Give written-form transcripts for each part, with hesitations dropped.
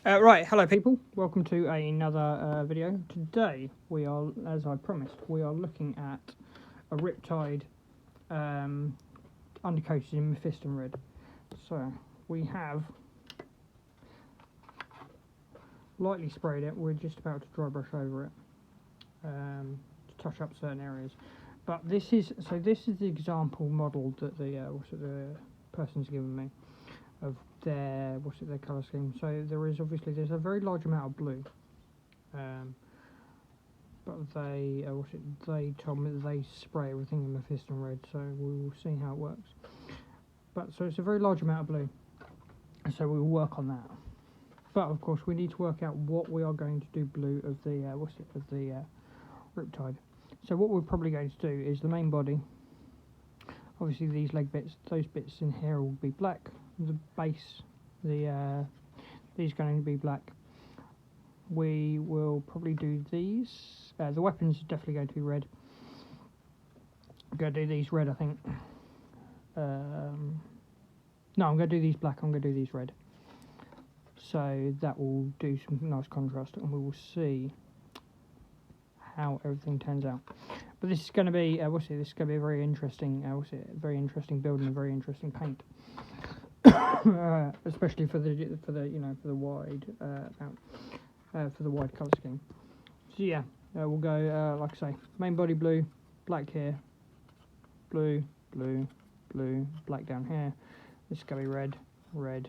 Right, hello people, welcome to another video. Today we are, as I promised, we are looking at a Riptide undercoated in Mephiston Red. So we have lightly sprayed it, we're just about to dry brush over it to touch up certain areas. But this is the example model that the person's given me of their colour scheme. So there's a very large amount of blue, but they told me that they spray everything in Mephiston Red, so we'll see how it works. But so it's a very large amount of blue, so we'll work on that. But of course we need to work out what we are going to do blue of the Riptide. So what we're probably going to do is the main body. Obviously these leg bits, those bits in here will be black. The base, these are going to be black. We will probably do these. The weapons are definitely going to be red. I'm going to do these red, I think. No, I'm going to do these black. I'm going to do these red. So that will do some nice contrast, and we will see how everything turns out. But this is going to be, this is going to be a very interesting, very interesting build and a very interesting paint. Especially for the wide for the wide colour scheme. So yeah, we'll go like I say, main body blue, black here, blue, blue, blue, black down here. This is going to be red, red.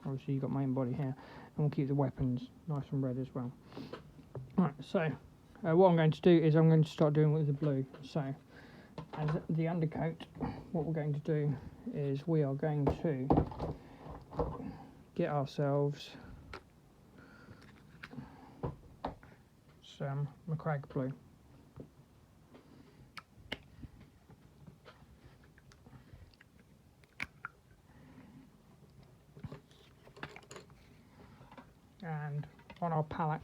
Obviously you've got main body here, and we'll keep the weapons nice and red as well. Right, so what I'm going to do is I'm going to start doing with the blue. So as the undercoat, what we're going to do is we are going to get ourselves some McCrag blue. And on our palette,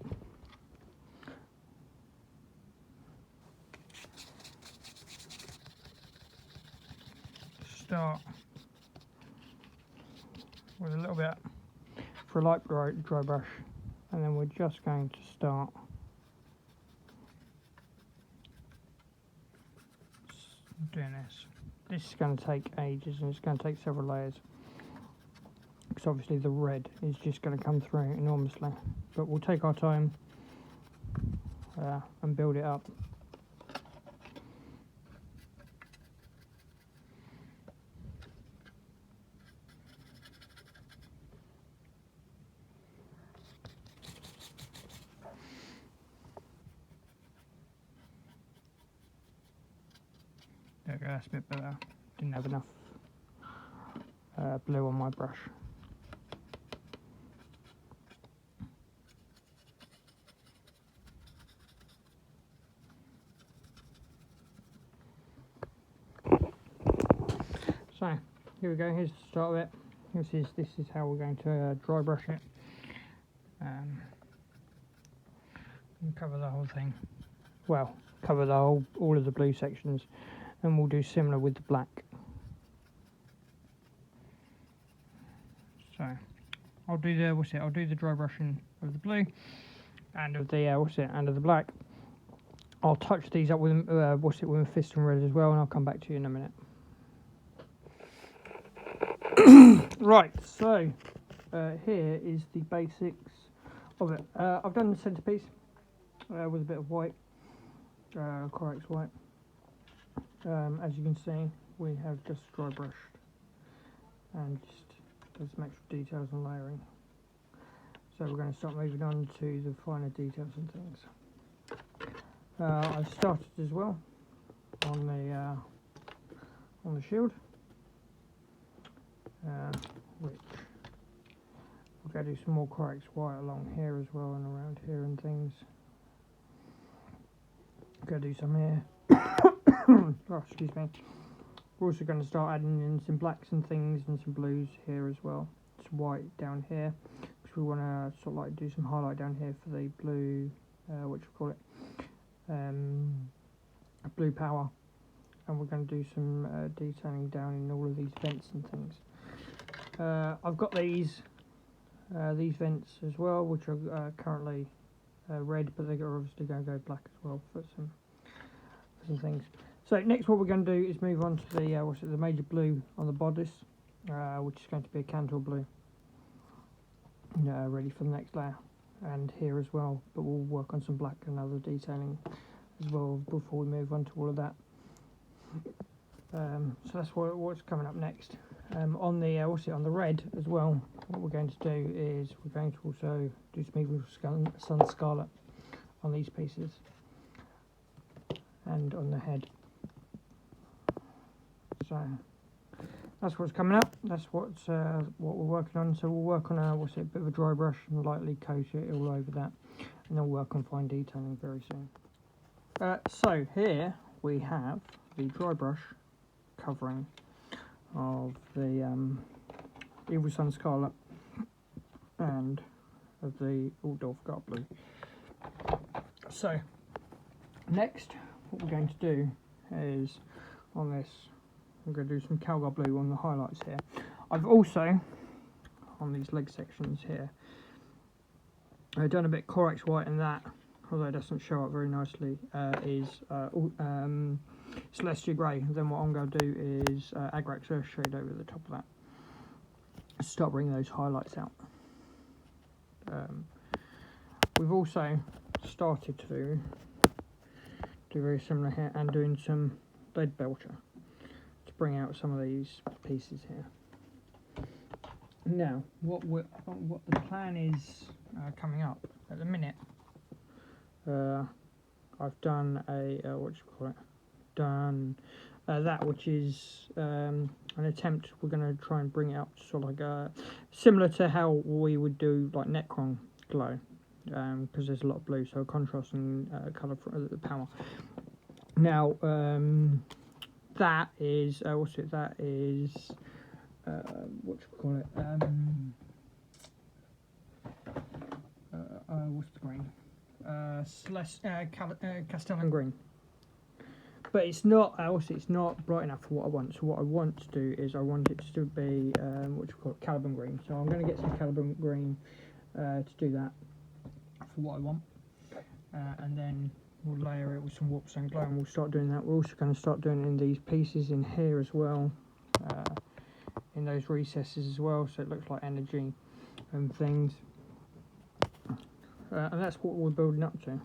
start with a little bit for a light dry brush, and then we're just going to start doing this. This is going to take ages, and it's going to take several layers, because obviously the red is just going to come through enormously, but we'll take our time and build it up. There we go, that's a bit better. Didn't have enough blue on my brush. So here we go. Here's the start of it. This is how we're going to dry brush it. And cover the whole thing. Well, cover all of the blue sections, and we'll do similar with the black. So I'll do the dry brushing of the blue and of the and of the black. I'll touch these up with with Mephiston Red as well, and I'll come back to you in a minute. Right, so here is the basics of it. I've done the centrepiece with a bit of white, Corex white. As you can see, we have just dry brushed and just done some extra details and layering. So we're going to start moving on to the finer details and things. I've started as well on the shield, which we're going to do some more Corex white along here as well, and around here and things. Going to do some here. Oh, excuse me. We're also going to start adding in some blacks and things and some blues here as well. Some white down here, because we want to sort of like do some highlight down here for the blue, what do you call it? Blue power. And we're going to do some detailing down in all of these vents and things. I've got these these vents as well, which are currently red, but they're obviously going to go black as well for some things. So next, what we're going to do is move on to the major blue on the bodice, which is going to be a Cantor blue, ready for the next layer, and here as well. But we'll work on some black and other detailing as well before we move on to all of that. So that's what's coming up next. On the red as well, what we're going to do is we're going to also do some evil sun scarlet on these pieces and on the head. So that's what's coming up. That's what we're working on. So we'll work on a bit of a dry brush and lightly coat it all over that, and then we'll work on fine detailing very soon. So here we have the dry brush covering of the Evil Sun Scarlet and of the Altdorf Dark Blue. So next, what we're going to do is on this, I'm going to do some Calgar Blue on the highlights here. I've also, on these leg sections here, I've done a bit Corax White, and that, although it doesn't show up very nicely, is Celestia Grey. Then what I'm going to do is Agrax Earthshade over the top of that. Start bringing those highlights out. We've also started to do very similar here and doing some lead belcher to bring out some of these pieces here. Now, what the plan is coming up at the minute. I've done that which is an attempt. We're going to try and bring it up sort of like similar to how we would do like Necron glow, because there's a lot of blue, so contrasting colour for the power. Now that is what's the green? Castellan green. But it's not. It's not bright enough for what I want. So what I want to do is I want it to be Caliban green. So I'm going to get some Caliban green to do that for what I want, and then we'll layer it with some Warpstone Glow, and we'll start doing that. We're also going to start doing it in these pieces in here as well, in those recesses as well, so it looks like energy and things. And that's what we're building up to.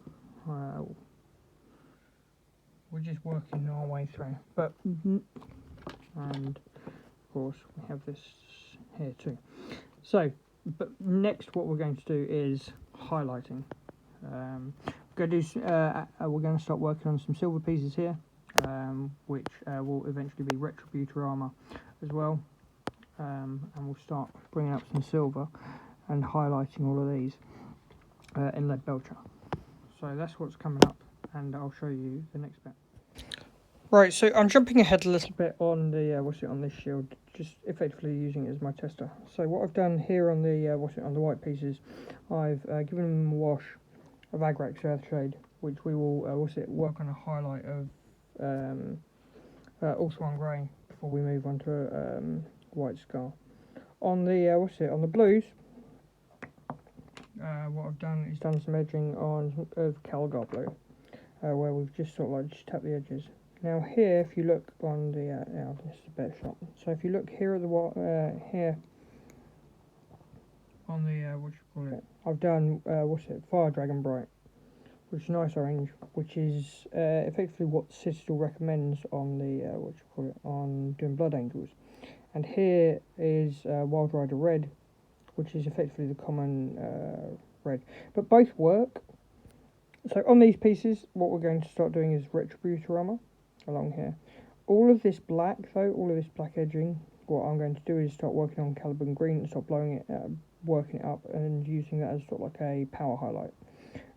We're just working our way through. But and of course we have this here too. So, but next what we're going to do is highlighting. We're going to start working on some silver pieces here, which will eventually be Retributor armour as well. And we'll start bringing up some silver and highlighting all of these in lead belcher. So that's what's coming up, and I'll show you the next bit. Right, so I'm jumping ahead a little bit on the on this shield, just effectively using it as my tester. So what I've done here on the on the white pieces, I've given them a wash of Agrax Earthshade, which we will work on a highlight of Ulthuan Grey before we move on to White Scar. On the on the blues, what I've done is done some edging of Calgar Blue, where we've just sort of like just tapped the edges. Now here, if you look on the this is a better shot. So if you look here at the here on the I've done Fire Dragon Bright, which is nice orange, which is effectively what Citadel recommends on the on doing Blood Angels. And here is Wild Rider Red, which is effectively the common red, but both work. So on these pieces, what we're going to start doing is Retributor armour along here. All of this black though, all of this black edging, what I'm going to do is start working on Caliban green and start blowing it, working it up and using that as sort of like a power highlight.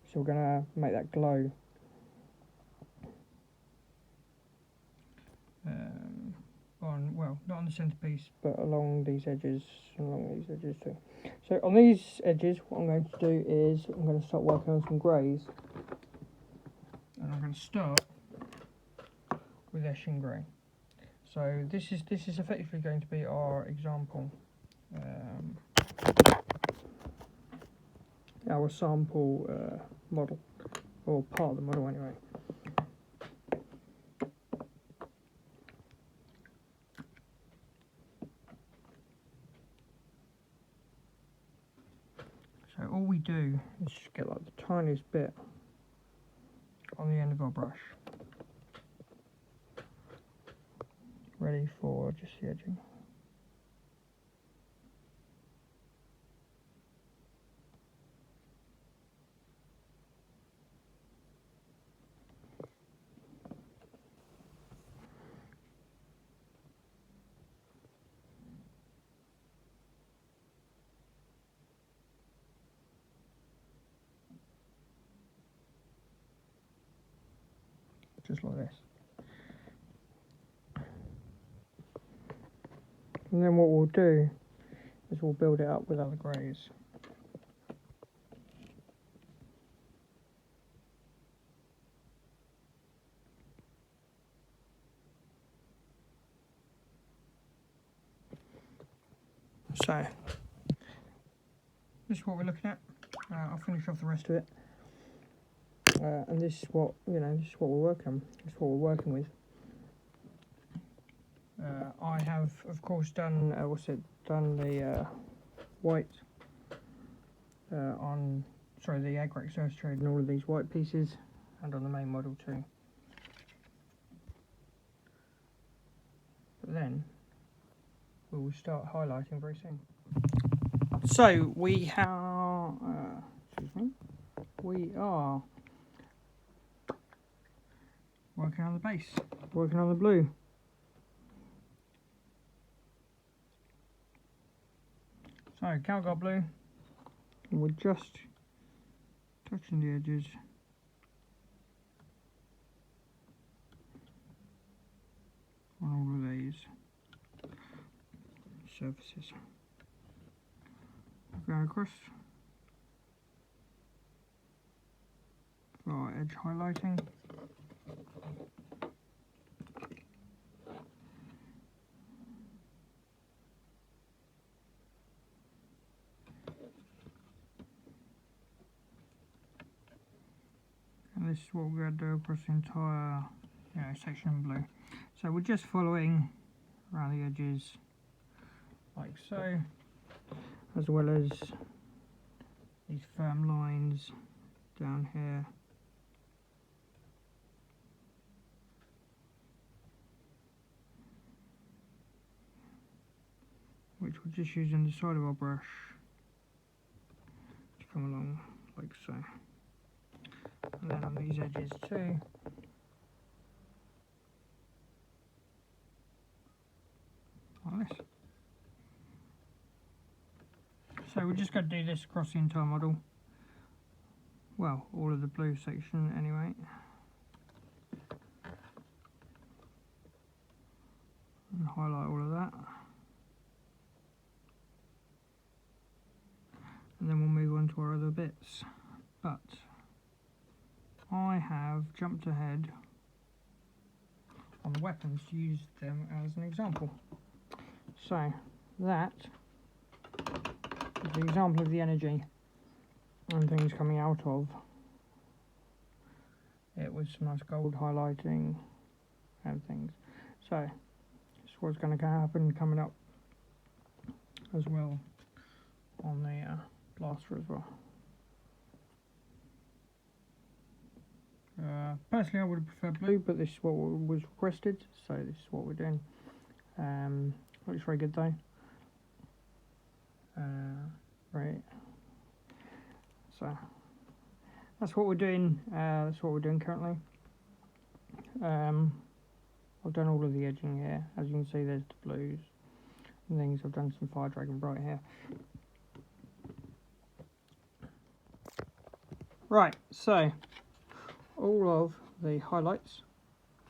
So we're going to make that glow. Not on the centerpiece, but along these edges and along these edges too. So on these edges, what I'm going to do is I'm going to start working on some greys, and I'm going to start with Eshin Grey. So this is effectively going to be our example our sample model, or part of the model anyway. So all we do is just get like the tiniest bit on the end of our brush, ready for just the edging. Just like this. And then what we'll do is we'll build it up with other greys. So, this is what we're looking at. I'll finish off the rest of it. And this is what, this is what we're working on. This is what we're working with. I have, of course, done the white on, sorry, the Agrex illustrated and all of these white pieces, and on the main model too. But then we will start highlighting very soon. So we are, we are working on the base, working on the blue. So, Calgar blue, and we're just touching the edges on all of these surfaces. Going across for our edge highlighting. And this is what we're going to do across the entire section in blue. So we're just following around the edges like so, as well as these firm lines down here. Which we're just using the side of our brush to come along like so. And then on these edges too. Like this. So we're just going to do this across the entire model. Well, all of the blue section anyway. And highlight all of that. And then we'll move on to our other bits. But I have jumped ahead on the weapons to use them as an example. So that is the example of the energy and things coming out of it with some nice gold highlighting and things. So this is what's going to happen coming up as well on the blaster as well. Personally I would have preferred blue, but this is what was requested, so this is what we're doing. Looks very good though. Right, so that's what we're doing. That's what we're doing currently. I've done all of the edging here. As you can see, there's the blues and things. I've done some Fire Dragon Bright here. Right, so all of the highlights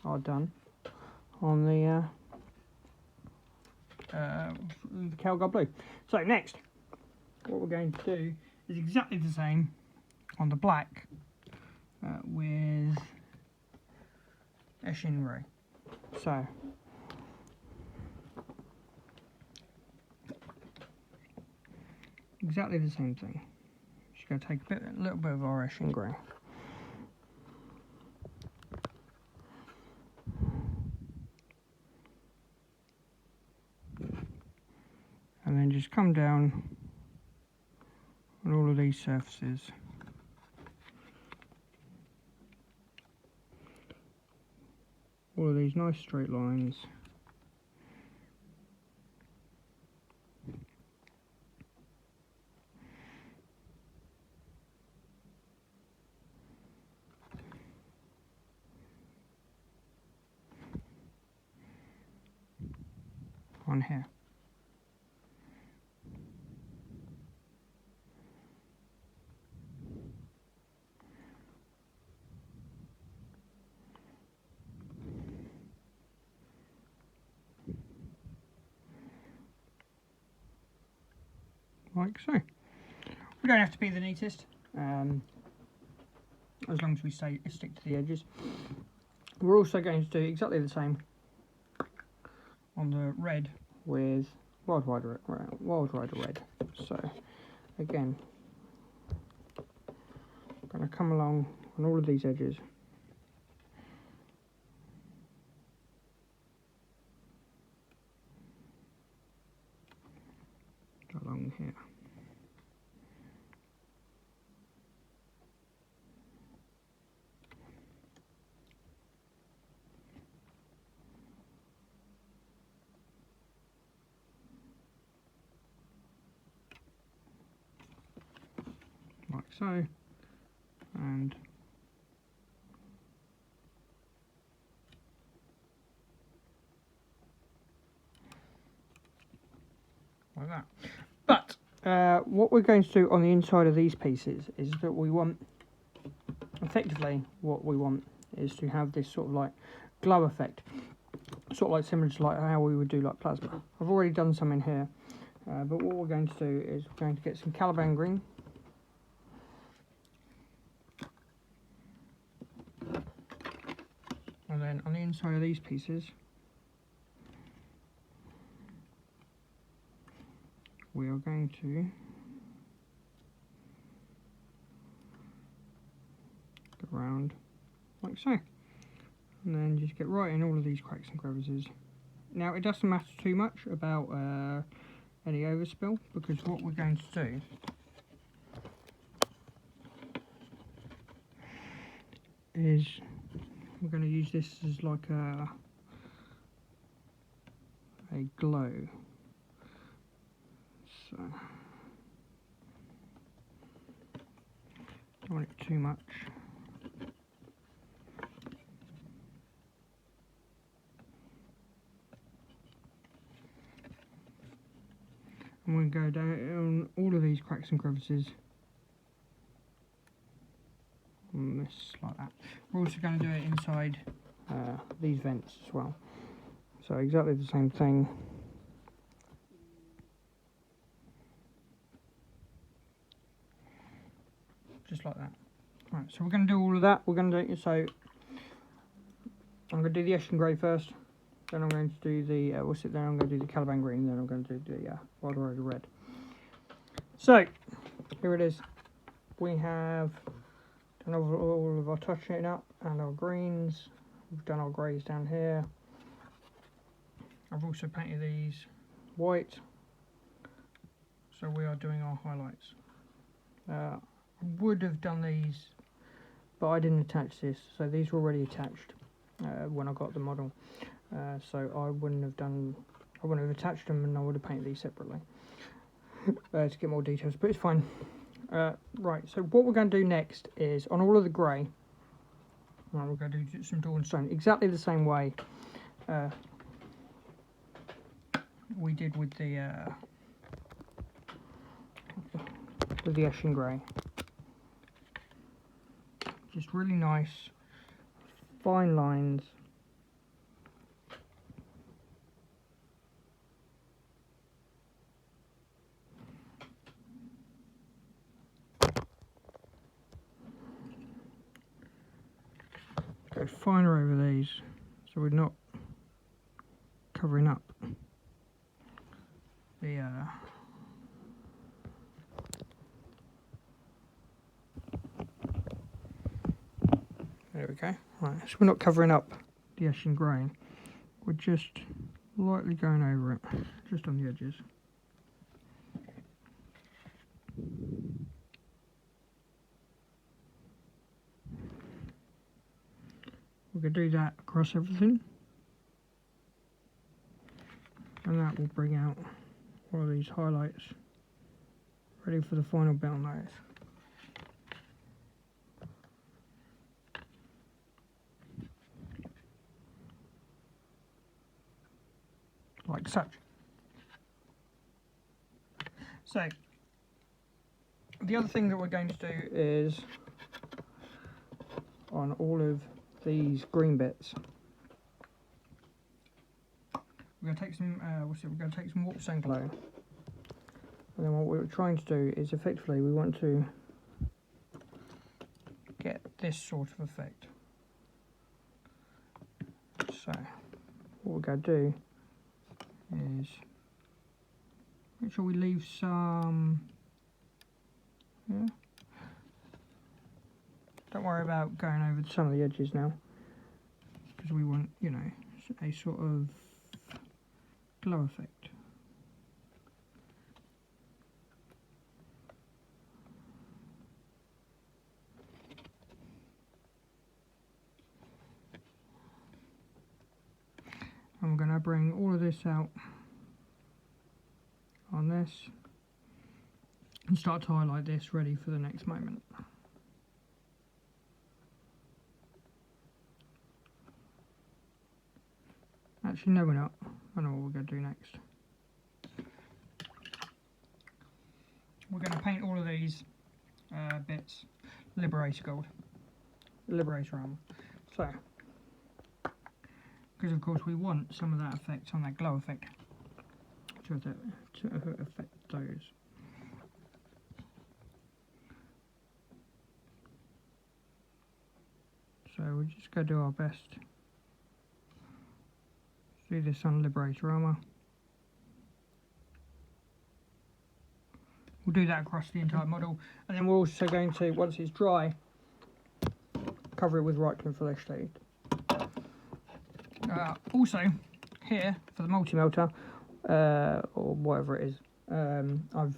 are done on the Calgar blue. So next, what we're going to do is exactly the same on the black with Eshin Ray. So exactly the same thing. Just going to take a little bit of our Eshin grey. And then just come down on all of these surfaces. All of these nice straight lines. On here. Like so. We don't have to be the neatest, as long as we stick to the edges. We're also going to do exactly the same on the red with Wild Rider Red. So again, I'm going to come along on all of these edges. Along here. Like so, and like that. But what we're going to do on the inside of these pieces is that we want, effectively what we want is to have this sort of like glow effect, sort of like similar to like how we would do like plasma. I've already done some in here, but what we're going to do is we're going to get some Caliban green. And then on the inside of these pieces, we are going to go around like so. And then just get right in all of these cracks and crevices. Now it doesn't matter too much about any overspill, because what we're going to do is we're going to use this as like a glow. So don't want it too much. I'm going to go down all of these cracks and crevices on this like that. We're also going to do it inside these vents as well. So exactly the same thing. Just like that. Right, so we're going to do all of that. We're going to do, so I'm going to do the Eshin grey first. Then I'm going to do the, I'm going to do the Caliban green, then I'm going to do the Wild Rider Red. So, here it is. We have done all of our touching up and our greens. We've done our greys down here. I've also painted these white. So we are doing our highlights. I would have done these, but I didn't attach this. So these were already attached when I got the model. So I wouldn't have attached them, and I would have painted these separately to get more details, but it's fine. Right, so what we're going to do next is, on all of the grey, we're going to do some dawn stone, exactly the same way we did with the Eshin grey. Just really nice, fine lines. Go finer over these, so we're not covering up the There we go. Right, so we're not covering up the ashen grain. We're just lightly going over it, just on the edges. We're going to do that across everything. And that will bring out all of these highlights, ready for the final belt nose. Like such. So, the other thing that we're going to do is, on all of these green bits, we're going to take some, we're going to take some Warpstone glue, and then what we're trying to do is effectively we want to get this sort of effect. So, what we're going to do is make sure we leave some, yeah. Don't worry about going over some of the edges now, because we want, you know, a sort of glow effect. I'm going to bring all of this out on this and start to highlight this, ready for the next moment. Actually, no, we're not. I know what we're going to do next. We're going to paint all of these bits Liberator gold, Liberator armor. So, because of course we want some of that effect, some of that glow effect to affect those. So we're just going to do our best. Do this on Liberator armor. We'll do that across the entire model, and then we're also going to, once it's dry, cover it with Reichlin Flesh Shade. Also, here for the multi-melter, or whatever it is, I've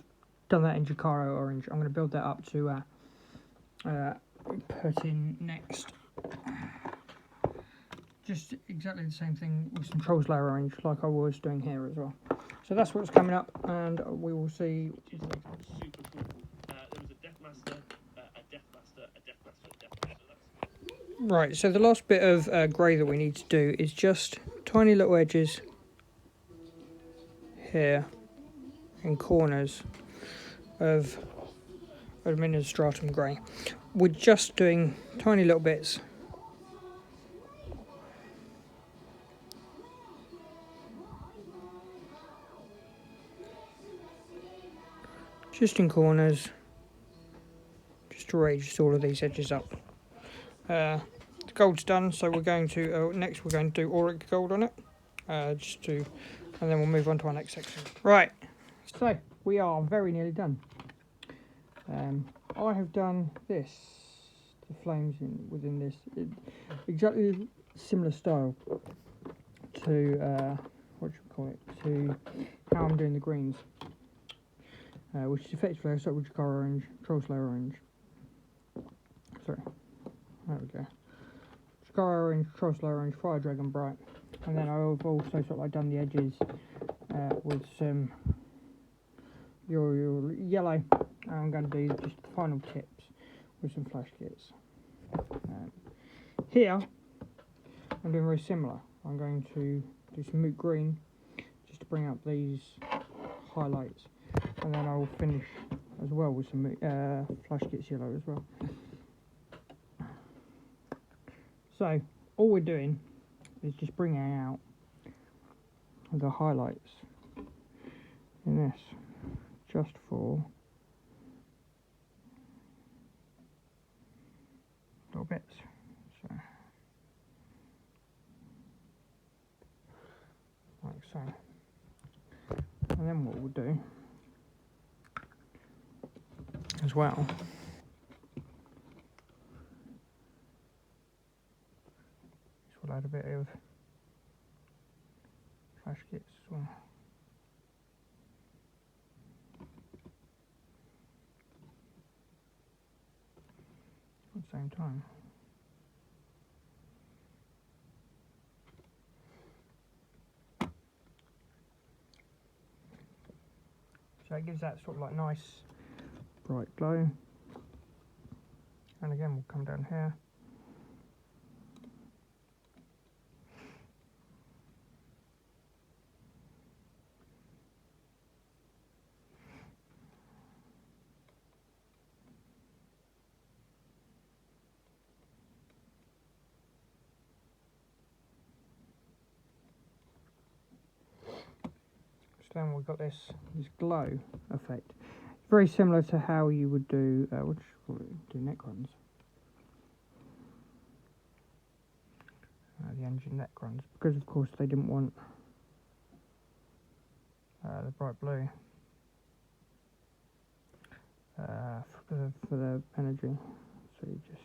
done that in Jacaro Orange. I'm going to build that up to put in next. Just exactly the same thing with some Trolls Lair Orange, like I was doing here as well. So that's what's coming up, and we will see. Super cool. There was a Death Master, a Death Master, a Death Master, a Death Master. Right, so the last bit of grey that we need to do is just tiny little edges here and corners of aluminium stratum grey. We're just doing tiny little bits. Just in corners, just to raise all of these edges up. The gold's done, so we're going to next we're going to do auric gold on it, and then we'll move on to our next section. Right, so we are very nearly done. I have done this, the flames within this, exactly similar style to what should we call it, to how I'm doing the greens. Which is effectively, I start with Jacaro Orange, Trolls Lair Orange. Sorry, there we go. Jacaro Orange, Trolls Lair Orange, Fire Dragon Bright, and then I've also sort of like done the edges with some your yellow. And I'm going to do just the final tips with some flash kits. Here, I'm doing very similar. I'm going to do some moot green just to bring up these highlights. And then I'll finish as well with some flash kits yellow as well. So all we're doing is just bringing out the highlights in this, just for little bits. So like so. And then what we'll do as well add a bit of flash kits as well. At the same time. So it gives that sort of like nice bright glow. And again, we'll come down here. Then we've got this glow effect. Very similar to how you would do do neck runs. The engine neck runs, because of course they didn't want the bright blue for the energy. So you just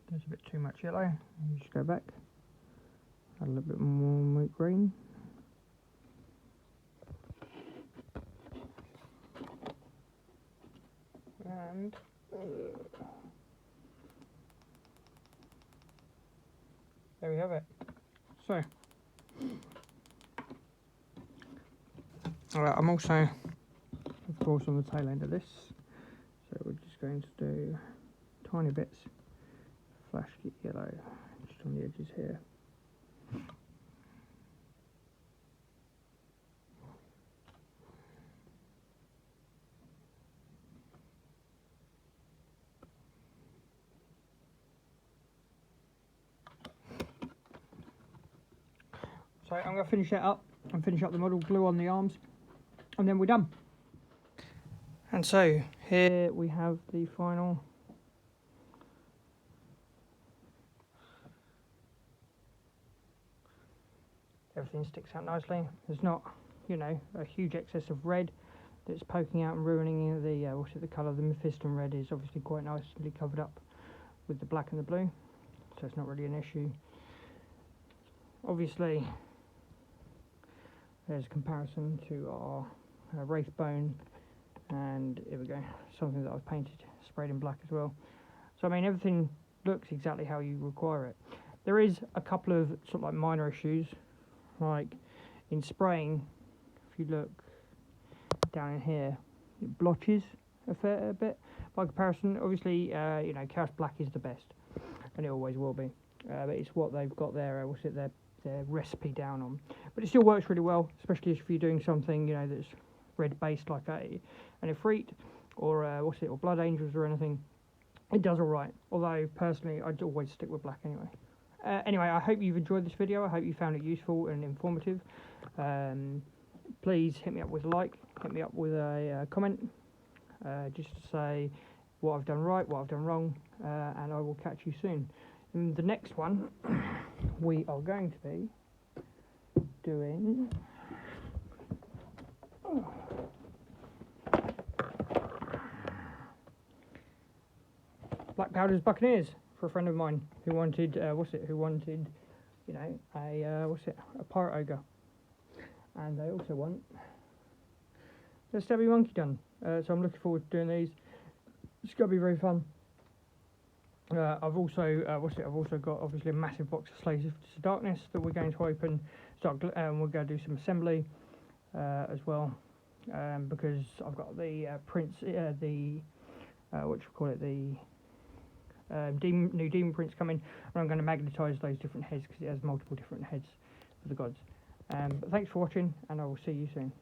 there's a bit too much yellow. You just go back, add a little bit more moot green. And there we have it. So, alright, I'm also, of course, on the tail end of this. So we're just going to do tiny bits of flash kit yellow just on the edges here. So I'm going to finish that up and finish up the model, glue on the arms, and then we're done. And so here we have the final everything sticks out nicely. There's not, you know, a huge excess of red that's poking out and ruining the the colour. The Mephiston Red is obviously quite nicely covered up with the black and the blue, so it's not really an issue. Obviously there's a comparison to our Wraith Bone, and here we go, something that I've painted, sprayed in black as well. So I mean, everything looks exactly how you require it. There is a couple of sort of like minor issues, like in spraying, if you look down in here, it blotches a fair bit. By comparison, obviously, you know, Chaos Black is the best, and it always will be. But it's what they've got their recipe down on. But it still works really well, especially if you're doing something, you know, that's red based like an Ifrit or or Blood Angels or anything. It does all right. Although personally, I'd always stick with black anyway. Anyway, I hope you've enjoyed this video. I hope you found it useful and informative. Please hit me up with a like, hit me up with a comment, just to say what I've done right, what I've done wrong, and I will catch you soon. In the next one, we are going to be doing Black Powder's Buccaneers for a friend of mine who wanted you know, a pirate ogre, and they also want a stabby monkey done. So I'm looking forward to doing these. It's going to be very fun. I've also got obviously a massive box of Slaves to Darkness that we're going to open. We're going to do some assembly as well, because I've got the prints, the new demon prints coming, and I'm going to magnetise those different heads because it has multiple different heads for the gods. But thanks for watching, and I will see you soon.